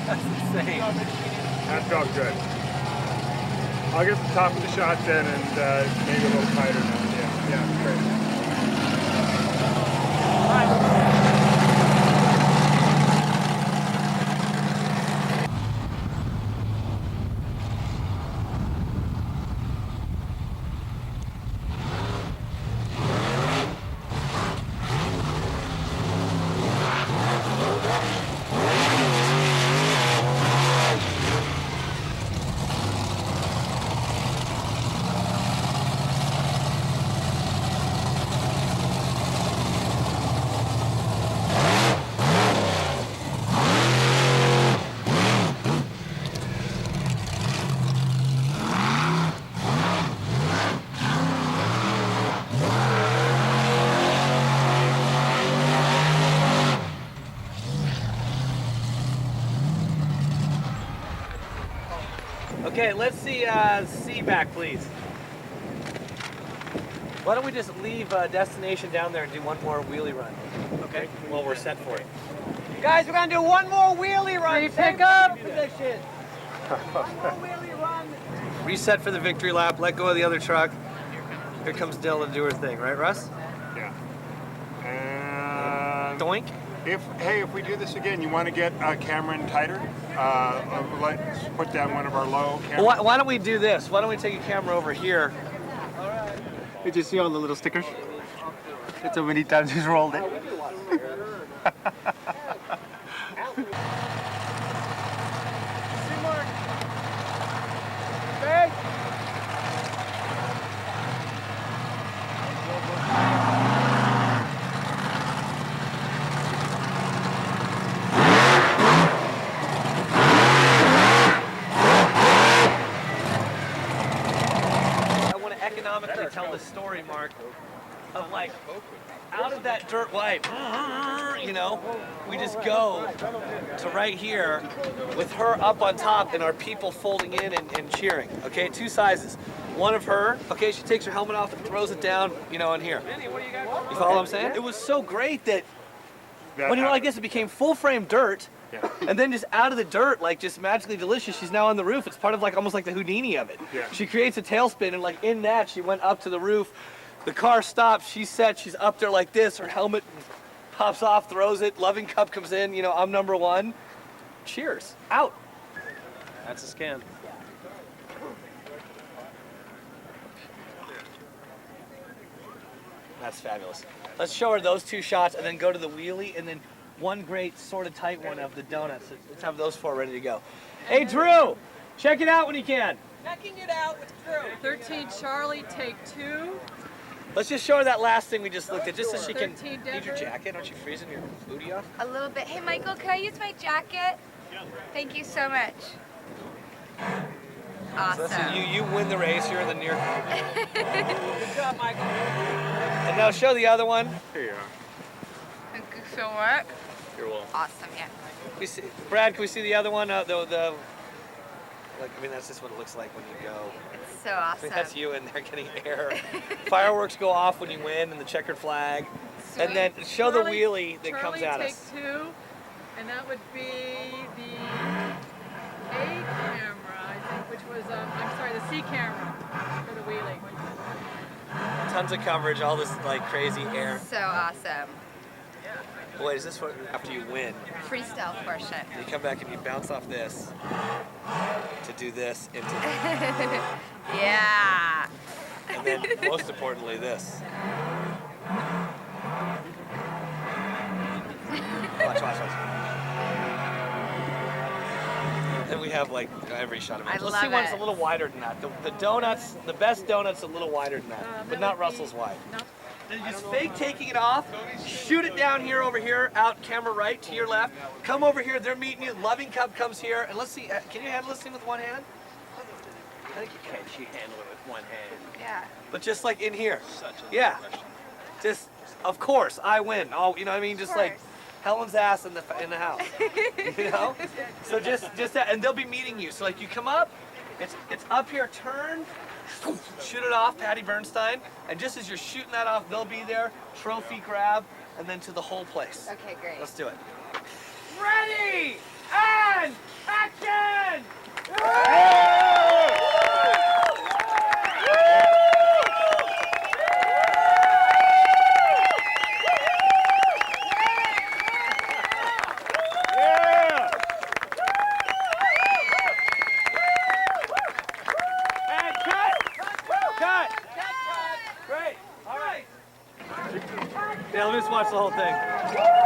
That's insane. That felt good. I'll get the top of the shot then and maybe a little tighter now. Yeah, great. Okay, let's see C back, please. Why don't we just leave destination down there and do one more wheelie run? Okay. Well, we're set for it. Guys, we're gonna do one more wheelie run. Pick up position. One more wheelie run. Reset for the victory lap. Let go of the other truck. Here comes Dylan to do her thing, right, Russ? Yeah. And Doink. If we do this again, you want to get Cameron tighter? Let's put down one of our low cameras. Well, why don't we do this? Why don't we take a camera over here? Did you see all the little stickers? It's so many times he's rolled it. Economically tell the story, Mark, of like out of that dirt wipe, you know, we just go to right here with her up on top and our people folding in and cheering. Okay, two sizes. One of her, okay, she takes her helmet off and throws it down, you know, in here. You follow what I'm saying? It was so great that when you were like this, it became full frame dirt. Yeah. And then just out of the dirt, like just magically delicious, she's now on the roof. It's part of like almost like the Houdini of it. Yeah. She creates a tailspin and like in that she went up to the roof. The car stops, she's set, she's up there like this, her helmet pops off, throws it, loving cup comes in, you know, I'm number one. Cheers. Out. That's a scan. That's fabulous. Let's show her those two shots and then go to the wheelie and then one great sort of tight one of the donuts. Let's have those four ready to go. Hey, Drew, check it out when you can. Checking it out with Drew. 13 Charlie, take 2. Let's just show her that last thing we just looked at, just so she can. 13 Need your Denver. jacket? Aren't you freezing your booty off? A little bit. Hey, Michael, can I use my jacket? Thank you so much. Awesome. So you win the race. You're in the near. Good job, Michael. And now show the other one. Here you are. Thank you so much. You're welcome. Awesome, yeah. We see, Brad, can we see the other one? Like, I mean, that's just what it looks like when you go. It's so I awesome. think that's you in there getting air. Fireworks go off when you win, and the checkered flag. Sweet. And then show the Charlie- wheelie that comes Charlie, at take us. 2, and that would be the A camera, I think, which was, I'm sorry, the C camera for the wheelie. Tons of coverage, all this like crazy air. So awesome. Boy, is this what after you win? Freestyle portion. You come back and you bounce off this to do this into, Yeah. and then most importantly this. Watch. Then we have like every shot of it. I Let's see love one that's it. a little wider than that. The donuts, the best donuts, a little wider than that, but That not would Russell's be- wide. No. Then you just fake taking it off, shoot it down here over here, out camera right to your left. Come over here, they're meeting you. Loving Cup comes here, and let's see. Can you handle this thing with one hand? I think you can. She handled it with one hand. Yeah. But just like in here. Yeah. Just, of course, I win. Oh, you know what I mean? Just like Helen's ass in the house. You know? So just that, and they'll be meeting you. So like you come up, it's up here, turn, shoot it off, Patty Bernstein, and just as you're shooting that off, they'll be there, trophy grab, and then to the whole place. Okay, great. Let's do it. Ready, and watch the whole thing.